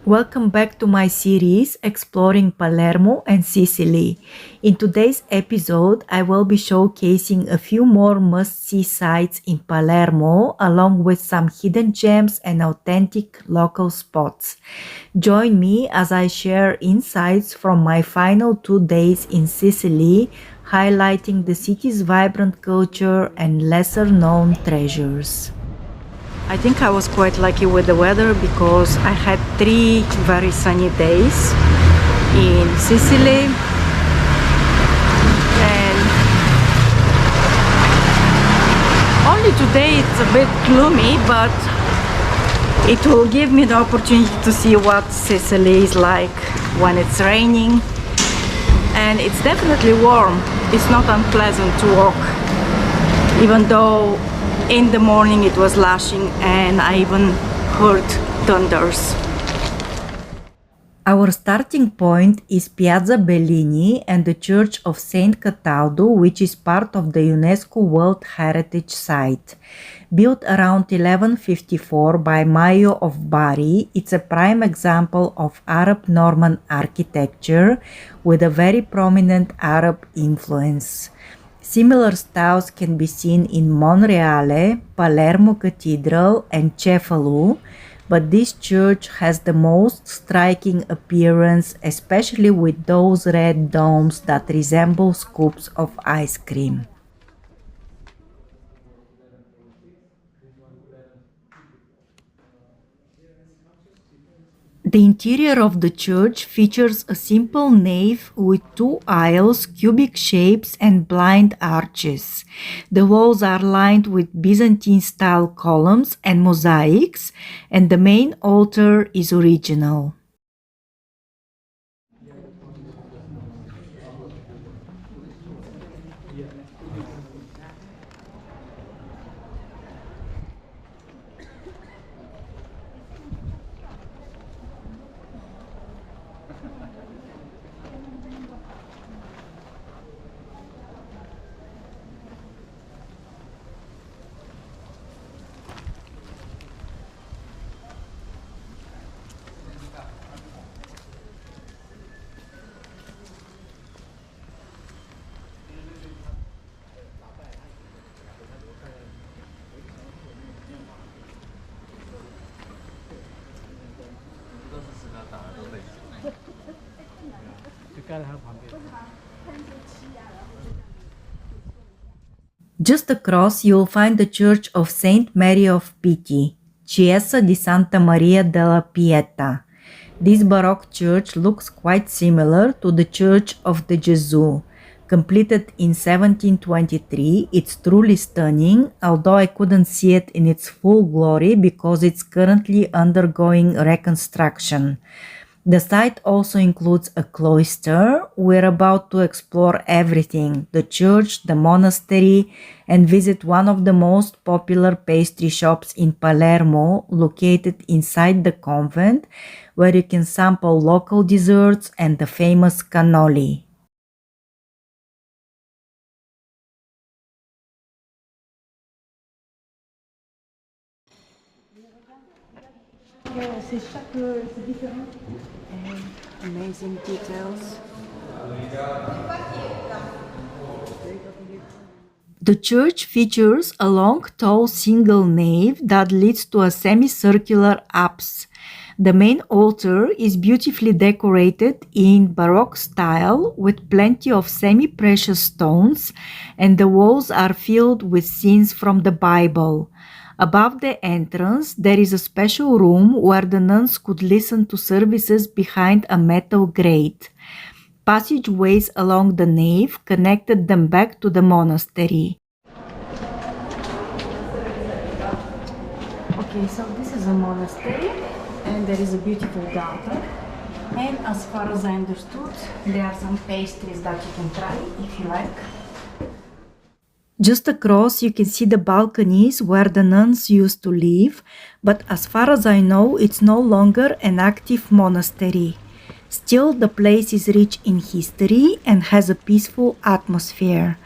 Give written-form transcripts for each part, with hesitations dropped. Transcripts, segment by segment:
Welcome back to my series exploring Palermo and Sicily. In today's episode, I will be showcasing a few more must-see sites in Palermo along with some hidden gems and authentic local spots. Join me as I share insights from my final 2 days in Sicily, highlighting the city's vibrant culture and lesser-known treasures. I think I was quite lucky with the weather because I had 3 very sunny days in Sicily, and only today it's a bit gloomy, but it will give me the opportunity to see what Sicily is like when it's raining. And it's definitely warm. It's not unpleasant to walk, even though in the morning it was lashing and I even heard thunders. Our starting point is Piazza Bellini and the Church of St. Cataldo, which is part of the UNESCO World Heritage Site. Built around 1154 by Maio of Bari, it's a prime example of Arab Norman architecture with a very prominent Arab influence. Similar styles can be seen in Monreale, Palermo Cathedral, and Cefalù, but this church has the most striking appearance, especially with those red domes that resemble scoops of ice cream. The interior of the church features a simple nave with 2 aisles, cubic shapes, and blind arches. The walls are lined with Byzantine-style columns and mosaics, and the main altar is original. Just across, you'll find the Church of Saint Mary of Pity, Chiesa di Santa Maria della Pietà. This Baroque church looks quite similar to the Church of the Gesù. Completed in 1723, it's truly stunning, although I couldn't see it in its full glory because it's currently undergoing reconstruction. The site also includes a cloister. We're about to explore everything: the church, the monastery, and visit one of the most popular pastry shops in Palermo, located inside the convent, where you can sample local desserts and the famous cannoli. Amazing details. The church features a long, tall single nave that leads to a semicircular apse. The main altar is beautifully decorated in Baroque style with plenty of semi-precious stones, and the walls are filled with scenes from the Bible. Above the entrance, there is a special room where the nuns could listen to services behind a metal grate. Passageways along the nave connected them back to the monastery. Okay, so this is a monastery, and there is a beautiful garden. And as far as I understood, there are some pastries that you can try if you like. Just across, you can see the balconies where the nuns used to live, but as far as I know, it's no longer an active monastery. Still, the place is rich in history and has a peaceful atmosphere.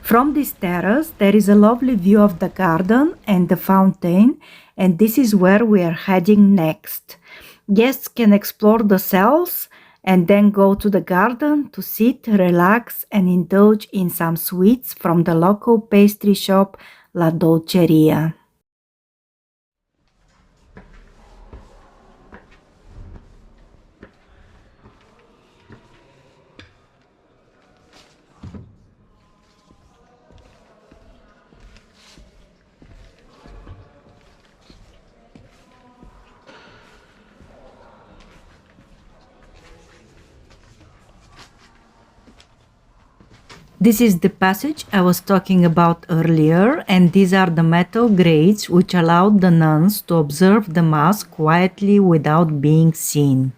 From this terrace, there is a lovely view of the garden and the fountain, and this is where we are heading next. Guests can explore the cells and then go to the garden to sit, relax, and indulge in some sweets from the local pastry shop La Dolceria. This is the passage I was talking about earlier, and these are the metal grates which allowed the nuns to observe the Mass quietly without being seen.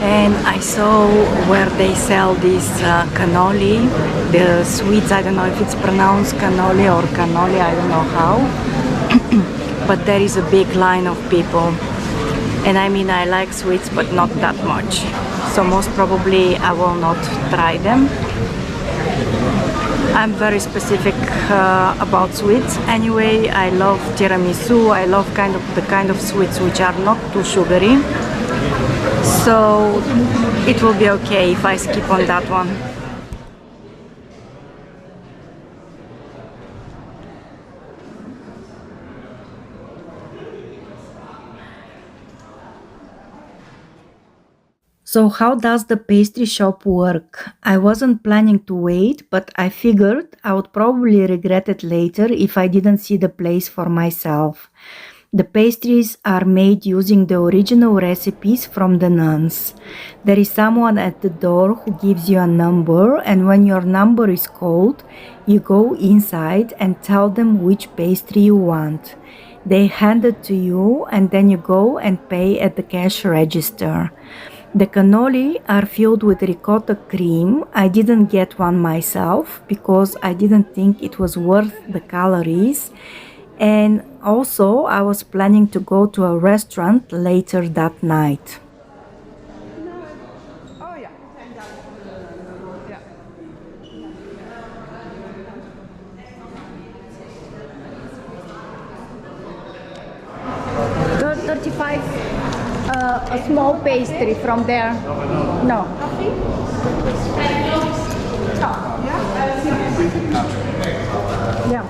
And I saw where they sell this cannoli, the sweets. I don't know if it's pronounced cannoli or cannoli, I don't know how. But there is a big line of people. And I mean, I like sweets, but not that much. So most probably I will not try them. I'm very specific about sweets. Anyway, I love tiramisu. I love the kind of sweets which are not too sugary. So it will be okay if I skip on that one. So how does the pastry shop work? I wasn't planning to wait, but I figured I would probably regret it later if I didn't see the place for myself. The pastries are made using the original recipes from the nuns. There is someone at the door who gives you a number, and when your number is called, you go inside and tell them which pastry you want. They hand it to you, and then you go and pay at the cash register. The cannoli are filled with ricotta cream. I didn't get one myself because I didn't think it was worth the calories. And also, I was planning to go to a restaurant later that night. Oh yeah. Yeah. 35, a small pastry from there. No. Yeah.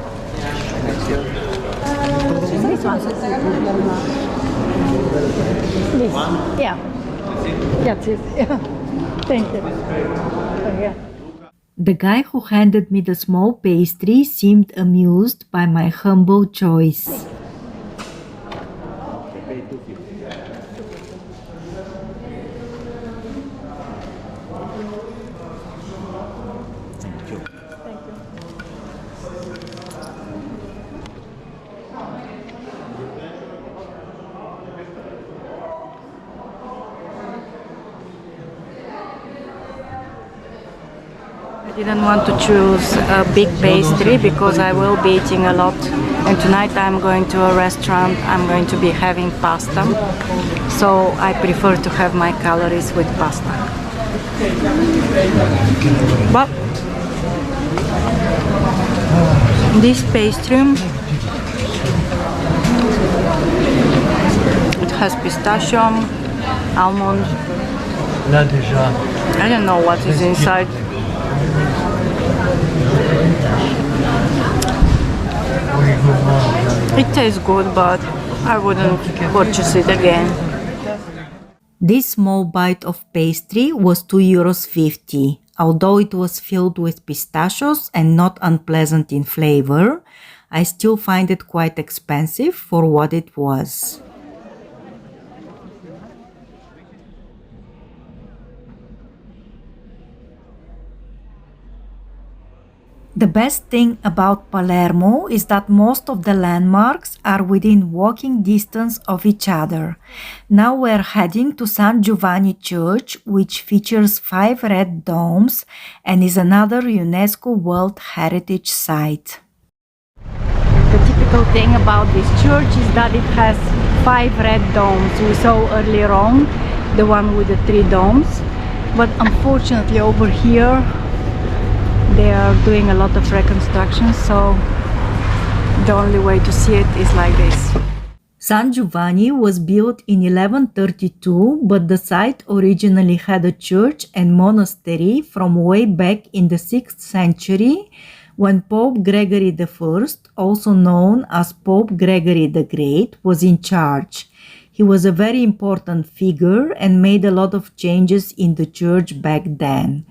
This one. This. Yeah. That's it. Yeah. Thank you. Yeah. The guy who handed me the small pastry seemed amused by my humble choice. I didn't want to choose a big pastry because I will be eating a lot, and tonight I'm going to a restaurant. I'm going to be having pasta, so I prefer to have my calories with pasta. But this pastry, it has pistachio, almond, I don't know what is inside. It tastes good, but I wouldn't purchase it again. This small bite of pastry was €2.50. Although it was filled with pistachios and not unpleasant in flavor, I still find it quite expensive for what it was. The best thing about Palermo is that most of the landmarks are within walking distance of each other. Now we're heading to San Giovani Church, which features 5 red domes and is another UNESCO World Heritage Site. The typical thing about this church is that it has 5 red domes we saw earlier on, the one with the 3 domes, but unfortunately over here they are doing a lot of reconstruction, so the only way to see it is like this. San Giovanni was built in 1132, but the site originally had a church and monastery from way back in the 6th century, when Pope Gregory I, also known as Pope Gregory the Great, was in charge. He was a very important figure and made a lot of changes in the church back then.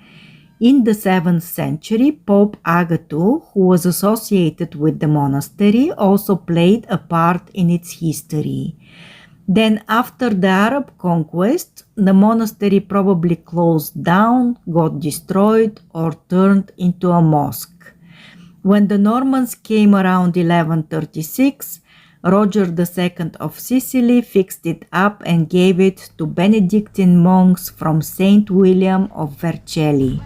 In the 7th century, Pope Agathon, who was associated with the monastery, also played a part in its history. Then, after the Arab conquest, the monastery probably closed down, got destroyed, or turned into a mosque. When the Normans came around 1136, Roger II of Sicily fixed it up and gave it to Benedictine monks from St. William of Vercelli.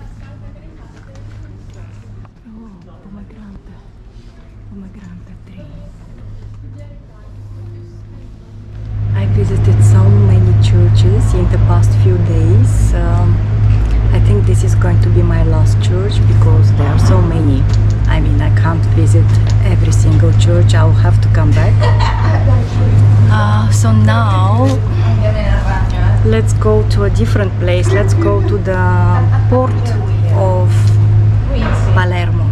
I visited so many churches in the past few days. I think this is going to be my last church because there are so many. I mean, I can't visit every single church. I'll have to come back. So now let's go to a different place. Let's go to the port of Palermo.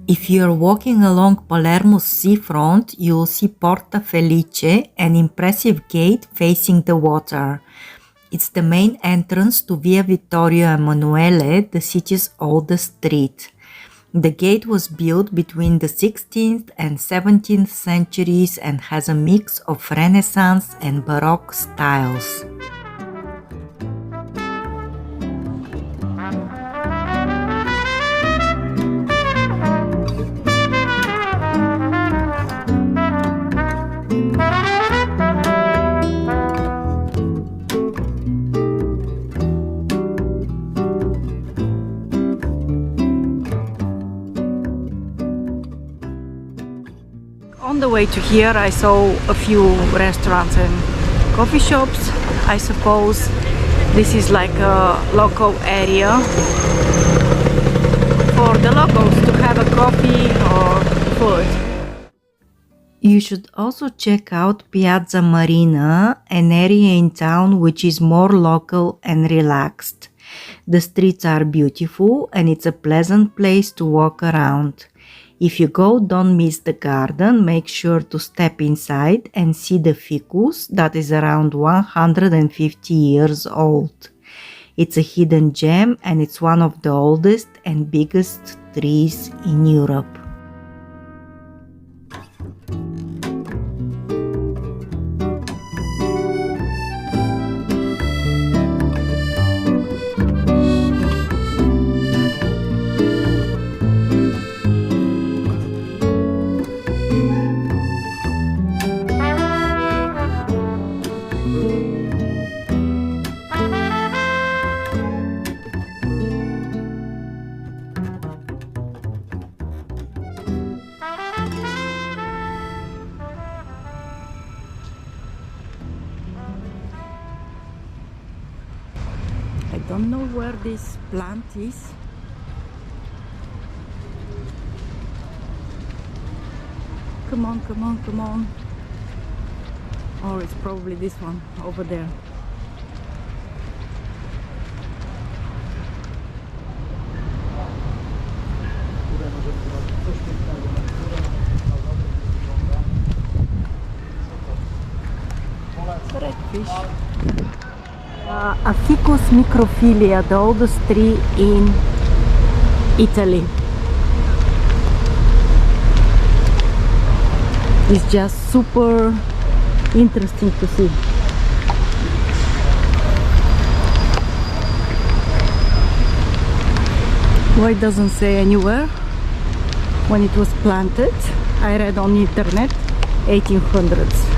If you're walking along Palermo's seafront, you'll see Porta Felice, an impressive gate facing the water. It's the main entrance to Via Vittorio Emanuele, the city's oldest street. The gate was built between the 16th and 17th centuries and has a mix of Renaissance and Baroque styles. On the way to here I saw a few restaurants and coffee shops. I suppose this is like a local area for the locals to have a coffee or food. You should also check out Piazza Marina, an area in town which is more local and relaxed. The streets are beautiful and it's a pleasant place to walk around. If you go, don't miss the garden. Make sure to step inside and see the ficus that is around 150 years old. It's a hidden gem and it's one of the oldest and biggest trees in Europe. don't know where this plant is. Come on, come on, come on. Or it's probably this one over there. Redfish. Ficus microphylla, the oldest tree in Italy. It's just super interesting to see. Why it doesn't say anywhere when it was planted? I read on internet 1800s.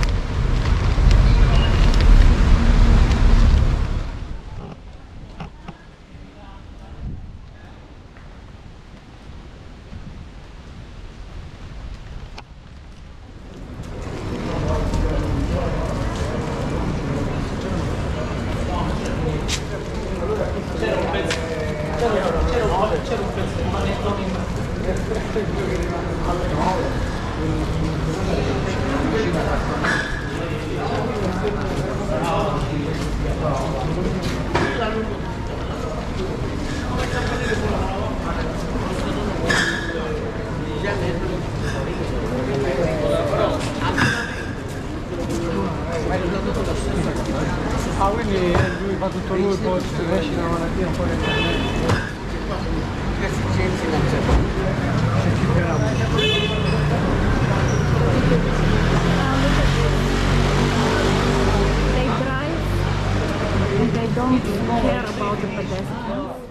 Ah, quindi lui fa tutto lui, poi esce la malattia fuori. Che esigenze non c'è. They drive and they don't care about the pedestrians.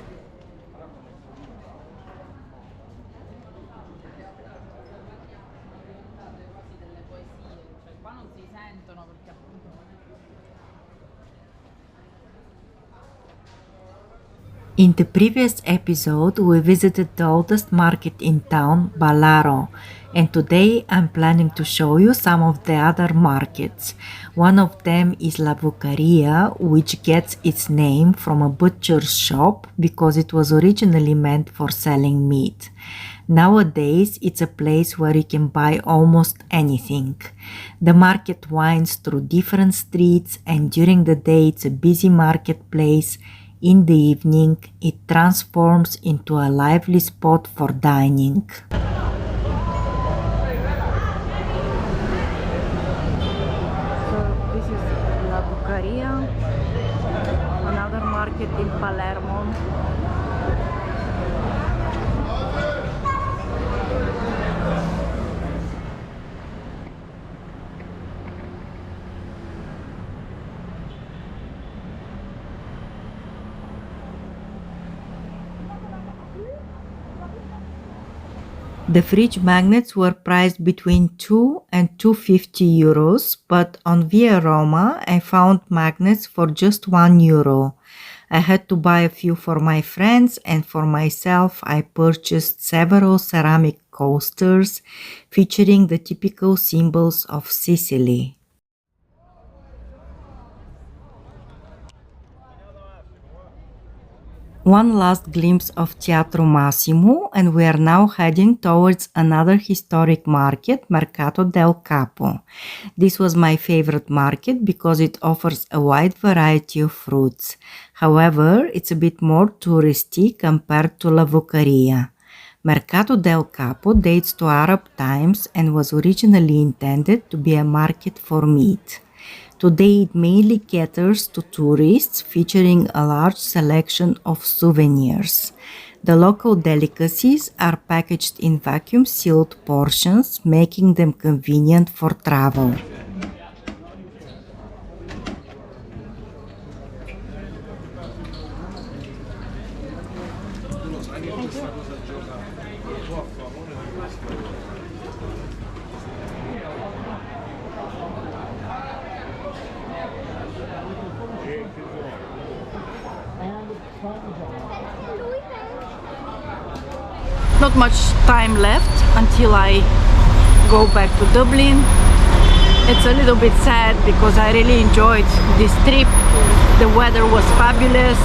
In the previous episode, we visited the oldest market in town, Ballaro, and today I'm planning to show you some of the other markets. One of them is La Vucciria, which gets its name from a butcher's shop because it was originally meant for selling meat. Nowadays, it's a place where you can buy almost anything. The market winds through different streets, and during the day it's a busy marketplace. In the evening, it transforms into a lively spot for dining. So this is La Vucciria, another market in Palermo. The fridge magnets were priced between 2 and 250 euros, but on Via Roma I found magnets for just 1 euro. I had to buy a few for my friends, and for myself I purchased several ceramic coasters featuring the typical symbols of Sicily. One last glimpse of Teatro Massimo, and we are now heading towards another historic market, Mercato del Capo. This was my favorite market because it offers a wide variety of fruits. However, it's a bit more touristy compared to La Vucciria. Mercato del Capo dates to Arab times and was originally intended to be a market for meat. Today it mainly caters to tourists, featuring a large selection of souvenirs. The local delicacies are packaged in vacuum-sealed portions, making them convenient for travel. Not much time left until I go back to Dublin. It's a little bit sad because I really enjoyed this trip. The weather was fabulous.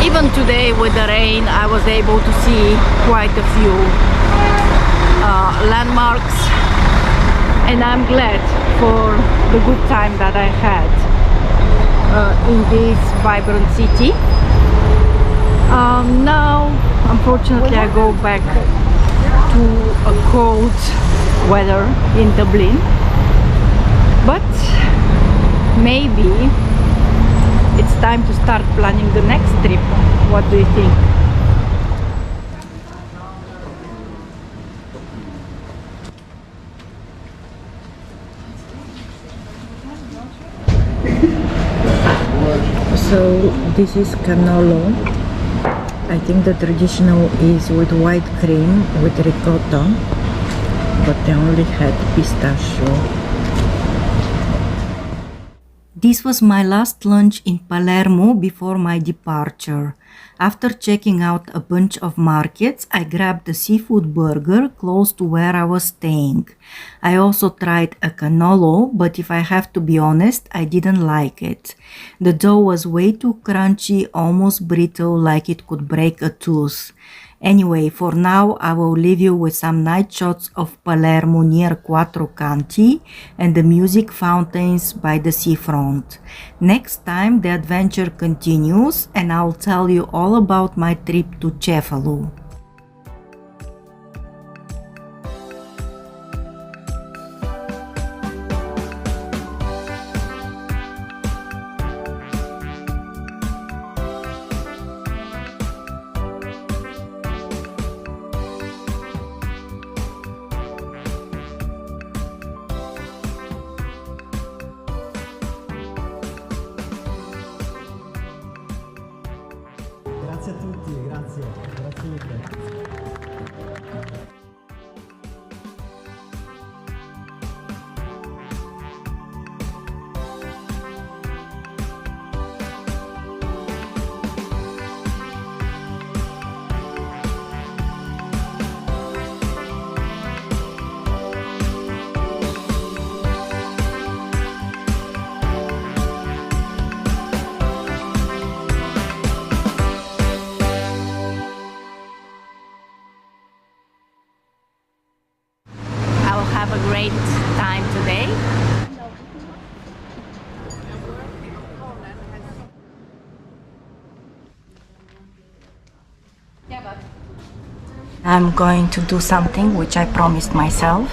Even today with the rain, I was able to see quite a few landmarks, and I'm glad for the good time that I had in this vibrant city. Now, unfortunately, I go back to a cold weather in Dublin, but maybe it's time to start planning the next trip. What do you think? So this is cannolo. I think the traditional is with white cream with ricotta, but they only had pistachio. This was my last lunch in Palermo before my departure. After checking out a bunch of markets, I grabbed a seafood burger close to where I was staying. I also tried a cannolo, but if I have to be honest, I didn't like it. The dough was way too crunchy, almost brittle, like it could break a tooth. Anyway, for now, I will leave you with some night shots of Palermo near Quattro Canti and the music fountains by the seafront. Next time, the adventure continues and I'll tell you all about my trip to Cefalu. Grazie a tutti, grazie mille. Have a great time today. I'm going to do something which I promised myself.